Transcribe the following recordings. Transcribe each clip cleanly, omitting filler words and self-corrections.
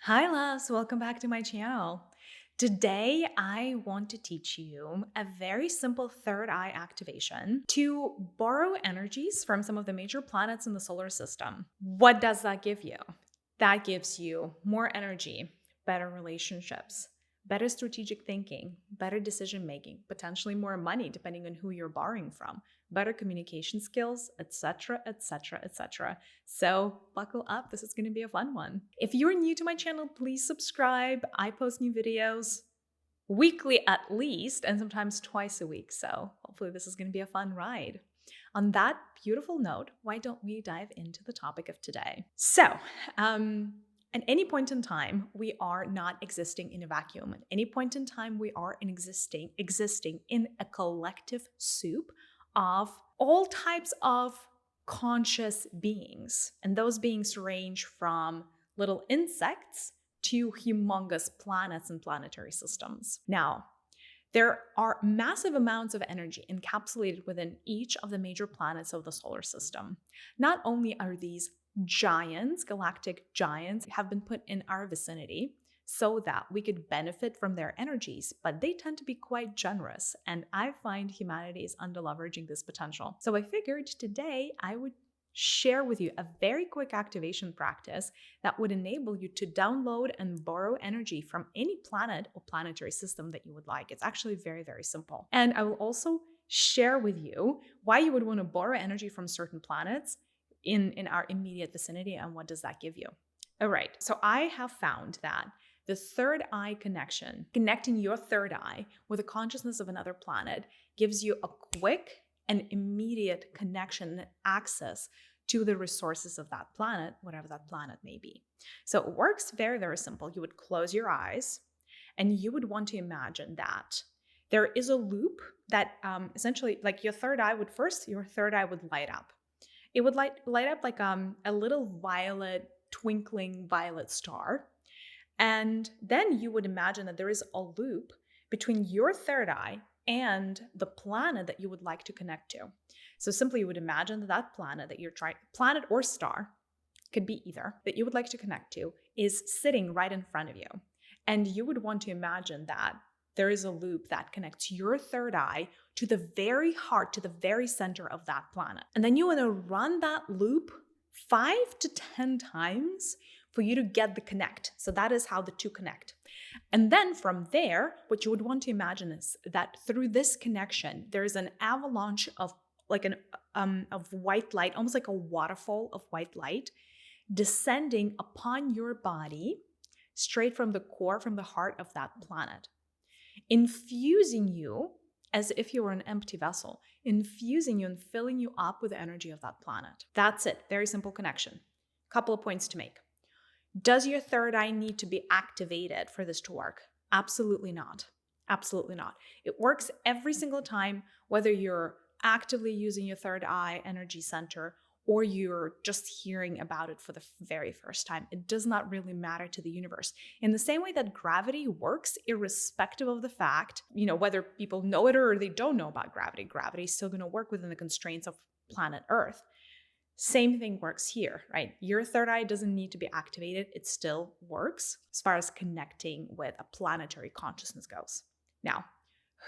Hi loves, welcome back to my channel. Today I want to teach you a very simple third eye activation to borrow energies from some of the major planets in the solar system. What does that give you? That gives you more energy, better relationships, better strategic thinking, better decision making, potentially more money depending on who you're borrowing from, better communication skills, etc., etc., etc. So buckle up, this is going to be a fun one. If you're new to my channel, please subscribe. I post new videos weekly at least, and sometimes twice a week. So hopefully this is going to be a fun ride. On that beautiful note, why don't we dive into the topic of today? At any point in time, we are not existing in a vacuum. At any point in time, we are existing in a collective soup of all types of conscious beings. And those beings range from little insects to humongous planets and planetary systems. Now, there are massive amounts of energy encapsulated within each of the major planets of the solar system. Not only are these giants, galactic giants, have been put in our vicinity so that we could benefit from their energies, but they tend to be quite generous, and I find humanity is under-leveraging this potential. So I figured today I would share with you a very quick activation practice that would enable you to download and borrow energy from any planet or planetary system that you would like. It's actually very, very simple. And I will also share with you why you would want to borrow energy from certain planets in our immediate vicinity and what does that give you. All right, so I have found that the third eye connection, connecting your third eye with the consciousness of another planet, gives you a quick and immediate connection and access to the resources of that planet, whatever that planet may be. So it works very, very simple. You would close your eyes and you would want to imagine that there is a loop that essentially, like your third eye would light up. It would light up like a little twinkling violet star. And then you would imagine that there is a loop between your third eye and the planet that you would like to connect to. So simply you would imagine that that planet that you're trying, planet or star, could be either, that you would like to connect to is sitting right in front of you. And you would want to imagine that there is a loop that connects your third eye to the very heart, to the very center of that planet. And then you want to run that loop 5 to 10 times for you to get the connect. So that is how the two connect. And then from there, what you would want to imagine is that through this connection, there is an avalanche of of white light, almost like a waterfall of white light, descending upon your body straight from the core, from the heart of that planet, infusing you as if you were an empty vessel, infusing you and filling you up with the energy of that planet. That's it. Very simple connection. Couple of points to make. Does your third eye need to be activated for this to work? Absolutely not. Absolutely not. It works every single time, whether you're actively using your third eye energy center or you're just hearing about it for the very first time. It does not really matter to the universe. In the same way that gravity works, irrespective of the fact, whether people know it or they don't know about gravity, gravity is still going to work within the constraints of planet Earth. Same thing works here, right? Your third eye doesn't need to be activated. It still works as far as connecting with a planetary consciousness goes. Now,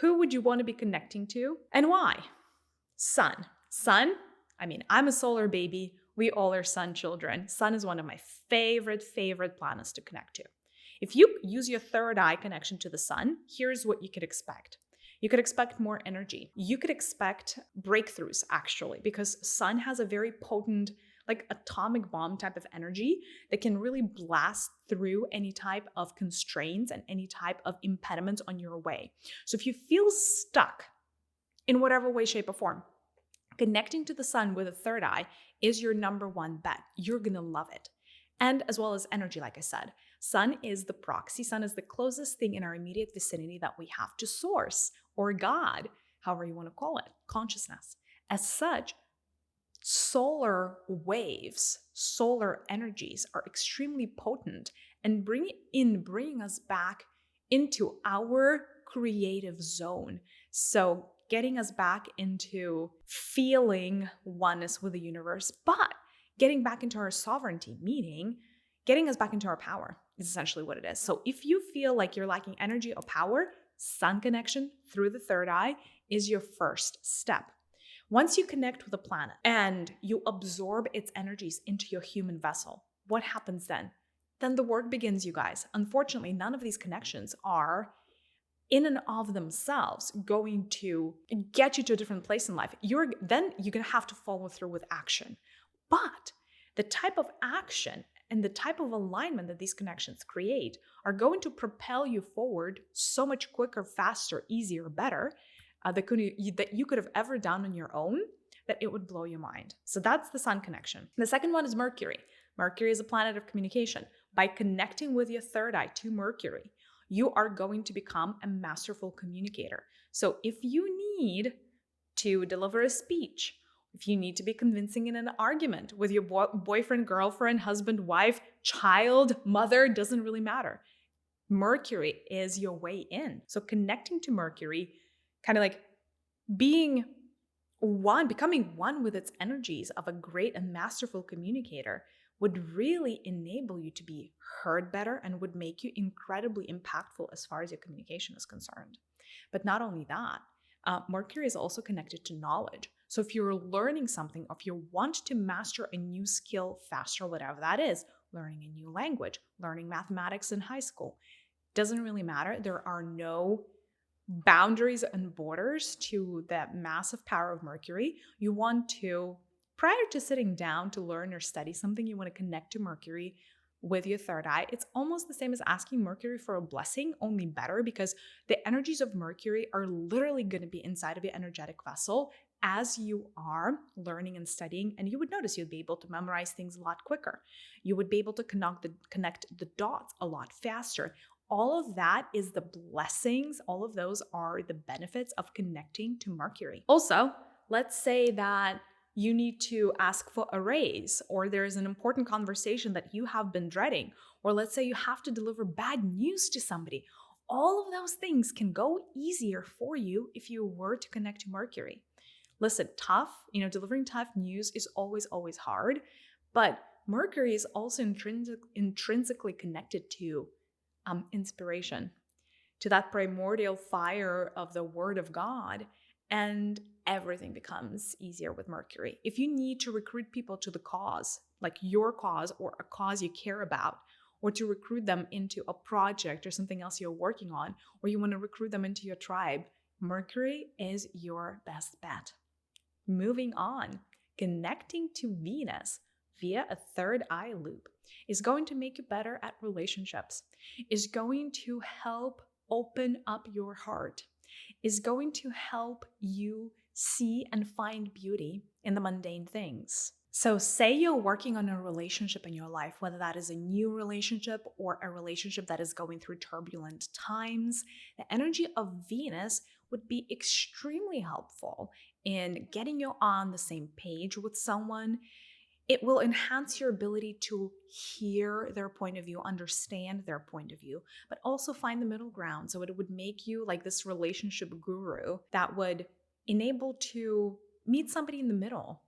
who would you want to be connecting to and why? Sun. Sun, I'm a solar baby. We all are sun children. Sun is one of my favorite planets to connect to. If you use your third eye connection to the sun, here's what you could expect. You could expect more energy. You could expect breakthroughs, actually, because sun has a very potent, like atomic bomb type of energy that can really blast through any type of constraints and any type of impediments on your way. So if you feel stuck in whatever way, shape, or form, connecting to the sun with a third eye is your number one bet. You're going to love it. And as well as energy, like I said, sun is the proxy. Sun is the closest thing in our immediate vicinity that we have to source or God, however you want to call it, consciousness. As such, solar waves, solar energies are extremely potent and bringing us back into our creative zone. So getting us back into feeling oneness with the universe, but getting back into our sovereignty, meaning getting us back into our power is essentially what it is. So if you feel like you're lacking energy or power, sun connection through the third eye is your first step. Once you connect with a planet and you absorb its energies into your human vessel, what happens then? Then the work begins, you guys. Unfortunately, none of these connections are in and of themselves going to get you to a different place in life. You're going to have to follow through with action. But the type of action and the type of alignment that these connections create are going to propel you forward so much quicker, faster, easier, better that you could have ever done on your own, that it would blow your mind. So that's the sun connection. The second one is Mercury. Mercury is a planet of communication. By connecting with your third eye to Mercury, you are going to become a masterful communicator. So if you need to deliver a speech, if you need to be convincing in an argument with your boyfriend, girlfriend, husband, wife, child, mother, doesn't really matter. Mercury is your way in. So connecting to Mercury, kind of like becoming one with its energies of a great and masterful communicator, would really enable you to be heard better and would make you incredibly impactful as far as your communication is concerned. But not only that, Mercury is also connected to knowledge. So if you're learning something, or if you want to master a new skill faster, whatever that is, learning a new language, learning mathematics in high school, doesn't really matter. There are no boundaries and borders to that massive power of Mercury. You want to, prior to sitting down to learn or study something, you want to connect to Mercury with your third eye. It's almost the same as asking Mercury for a blessing, only better, because the energies of Mercury are literally going to be inside of your energetic vessel as you are learning and studying. And you would notice you'd be able to memorize things a lot quicker. You would be able to connect the dots a lot faster. All of that is the blessings. All of those are the benefits of connecting to Mercury. Also, let's say that you need to ask for a raise, or there's an important conversation that you have been dreading, or let's say you have to deliver bad news to somebody. All of those things can go easier for you if you were to connect to Mercury. Listen, delivering tough news is always, always hard, but Mercury is also intrinsically connected to inspiration, to that primordial fire of the Word of God, and everything becomes easier with Mercury. If you need to recruit people to the cause, like your cause or a cause you care about, or to recruit them into a project or something else you're working on, or you want to recruit them into your tribe, Mercury is your best bet. Moving on, connecting to Venus via a third eye loop is going to make you better at relationships, is going to help open up your heart, is going to help you see and find beauty in the mundane things. So say you're working on a relationship in your life, whether that is a new relationship or a relationship that is going through turbulent times, the energy of Venus would be extremely helpful in getting you on the same page with someone. It will enhance your ability to hear their point of view, understand their point of view, but also find the middle ground. So it would make you like this relationship guru that would enable to meet somebody in the middle.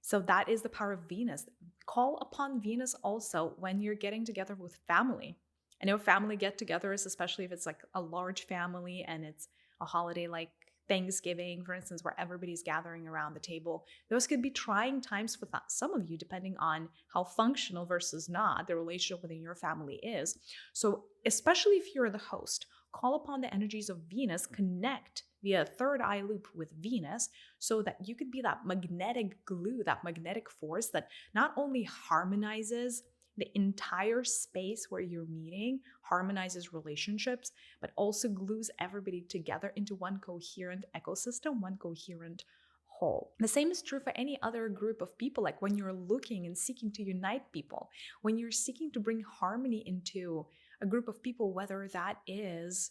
So that is the power of Venus. Call upon Venus also when you're getting together with family. I know family get-togethers, especially if it's like a large family and it's a holiday like Thanksgiving, for instance, where everybody's gathering around the table. Those could be trying times for some of you, depending on how functional versus not the relationship within your family is. So especially if you're the host, call upon the energies of Venus, connect via third eye loop with Venus, so that you could be that magnetic glue, that magnetic force that not only harmonizes the entire space where you're meeting, harmonizes relationships, but also glues everybody together into one coherent ecosystem, one coherent whole. The same is true for any other group of people, like when you're looking and seeking to unite people, when you're seeking to bring harmony into a group of people, whether that is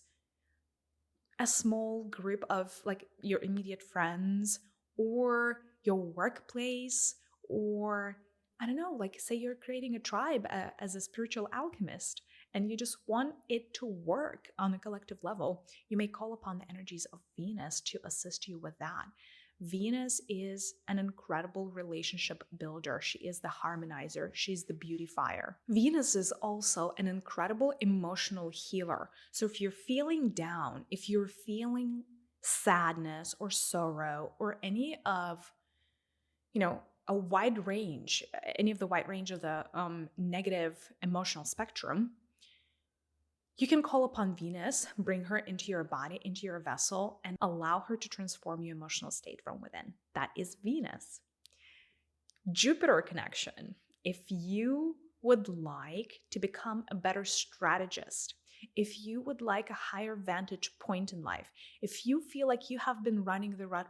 a small group of like your immediate friends or your workplace, or I don't know, like say you're creating a tribe as a spiritual alchemist and you just want it to work on a collective level, you may call upon the energies of Venus to assist you with that. Venus is an incredible relationship builder. She is the harmonizer. She's the beautifier. Venus is also an incredible emotional healer. So if you're feeling down, if you're feeling sadness or sorrow or any of, a wide range, any of the wide range of the negative emotional spectrum, you can call upon Venus, bring her into your body, into your vessel, and allow her to transform your emotional state from within. That is Venus. Jupiter connection. If you would like to become a better strategist, if you would like a higher vantage point in life, if you feel like you have been running the rat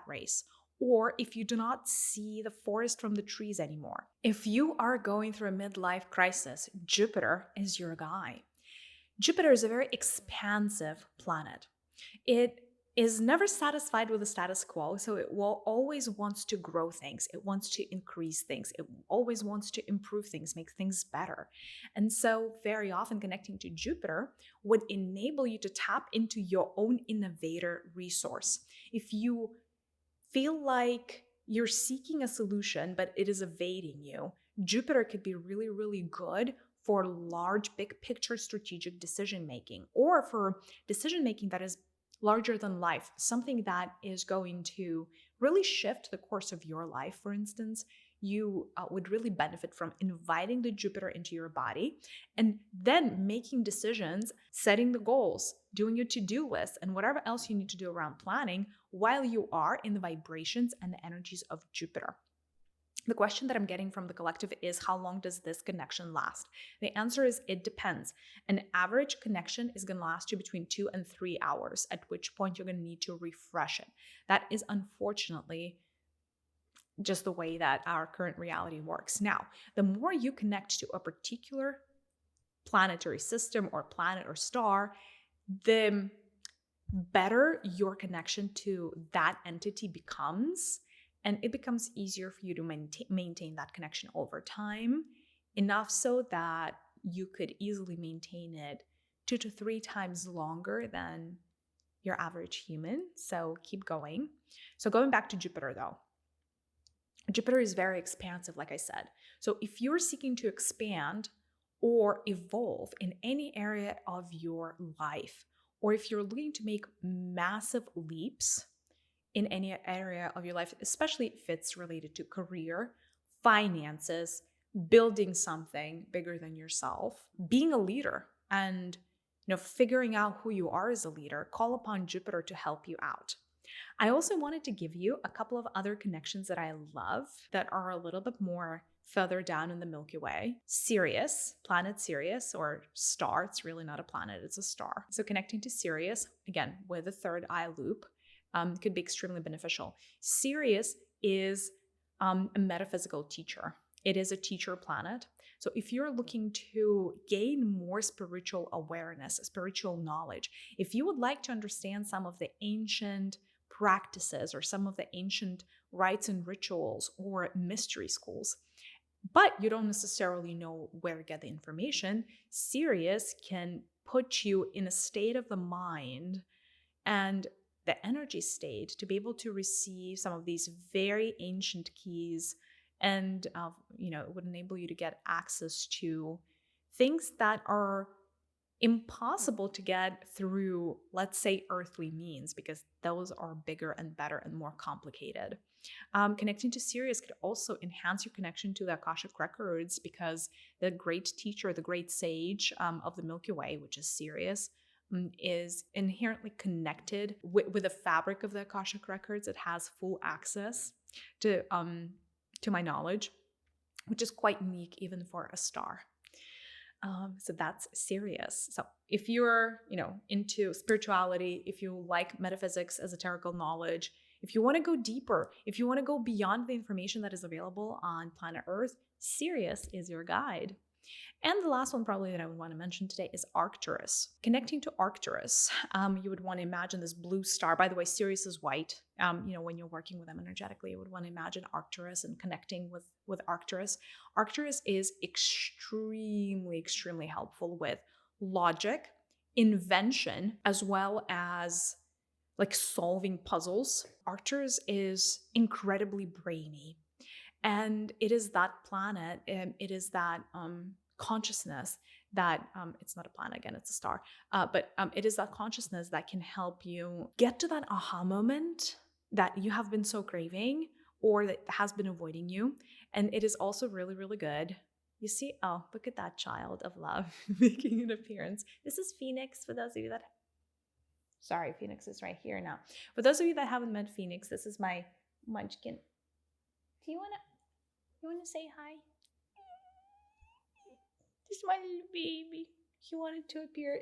race, or if you do not see the forest from the trees anymore, if you are going through a midlife crisis, Jupiter is your guy. Jupiter is a very expansive planet. It is never satisfied with the status quo, so it will always wants to grow things. It wants to increase things. It always wants to improve things, make things better. And so very often connecting to Jupiter would enable you to tap into your own innovator resource. If you feel like you're seeking a solution, but it is evading you, Jupiter could be really, really good for large, big picture strategic decision making, or for decision making that is larger than life, something that is going to really shift the course of your life. For instance, you would really benefit from inviting the Jupiter into your body and then making decisions, setting the goals, doing your to-do list, and whatever else you need to do around planning while you are in the vibrations and the energies of Jupiter. The question that I'm getting from the collective is, how long does this connection last? The answer is, it depends. An average connection is going to last you between 2 and 3 hours, at which point you're going to need to refresh it. That is unfortunately just the way that our current reality works. Now, the more you connect to a particular planetary system or planet or star, the better your connection to that entity becomes. And it becomes easier for you to maintain that connection over time, enough so that you could easily maintain it 2 to 3 times longer than your average human. So keep going. So going back to Jupiter though, Jupiter is very expansive, like I said. So if you're seeking to expand or evolve in any area of your life, or if you're looking to make massive leaps in any area of your life, especially if it's related to career, finances, building something bigger than yourself, being a leader, and figuring out who you are as a leader, call upon Jupiter to help you out. I also wanted to give you a couple of other connections that I love that are a little bit more further down in the Milky Way. Sirius, planet Sirius, or star, it's really not a planet, it's a star. So connecting to Sirius, again, with the third eye loop, could be extremely beneficial. Sirius is a metaphysical teacher. It is a teacher planet. So if you're looking to gain more spiritual awareness, spiritual knowledge, if you would like to understand some of the ancient practices or some of the ancient rites and rituals or mystery schools, but you don't necessarily know where to get the information, Sirius can put you in a state of the mind and the energy state to be able to receive some of these very ancient keys, and it would enable you to get access to things that are impossible to get through, let's say, earthly means, because those are bigger and better and more complicated. Connecting to Sirius could also enhance your connection to the Akashic Records, because the great teacher, the great sage of the Milky Way, which is Sirius, is inherently connected with the fabric of the Akashic Records. It has full access to my knowledge, which is quite unique even for a star. So that's Sirius. So if you're, into spirituality, if you like metaphysics, esoterical knowledge, if you want to go deeper, if you want to go beyond the information that is available on planet Earth, Sirius is your guide. And the last one probably that I would want to mention today is Arcturus. Connecting to Arcturus, you would want to imagine this blue star. By the way, Sirius is white. When you're working with them energetically, you would want to imagine Arcturus and connecting with Arcturus. Arcturus is extremely, extremely helpful with logic, invention, as well as like solving puzzles. Arcturus is incredibly brainy. And it is that planet, it is that consciousness that it's not a planet again, it's a star, but it is that consciousness that can help you get to that aha moment that you have been so craving or that has been avoiding you. And it is also really, really good. You see, oh, look at that child of love making an appearance. This is Phoenix, for those of you that, sorry, Phoenix is right here now. For those of you that haven't met Phoenix, this is my munchkin. Do you want to say hi? This is my little baby. He wanted to appear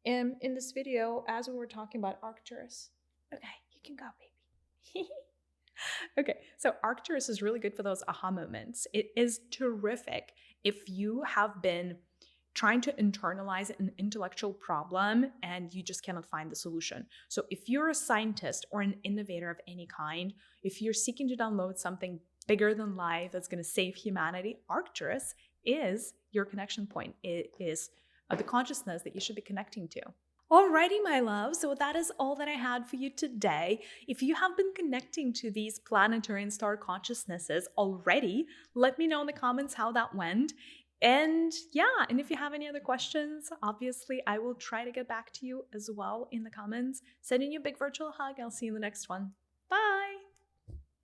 in this video as we were talking about Arcturus. Okay, you can go, baby. Okay, so Arcturus is really good for those aha moments. It is terrific if you have been trying to internalize an intellectual problem and you just cannot find the solution. So if you're a scientist or an innovator of any kind, if you're seeking to download something bigger than life that's going to save humanity, Arcturus is your connection point. It is the consciousness that you should be connecting to. Alrighty, my love. So that is all that I had for you today. If you have been connecting to these planetary and star consciousnesses already, let me know in the comments how that went. And yeah, and if you have any other questions, obviously I will try to get back to you as well in the comments. Sending you a big virtual hug. I'll see you in the next one. Bye.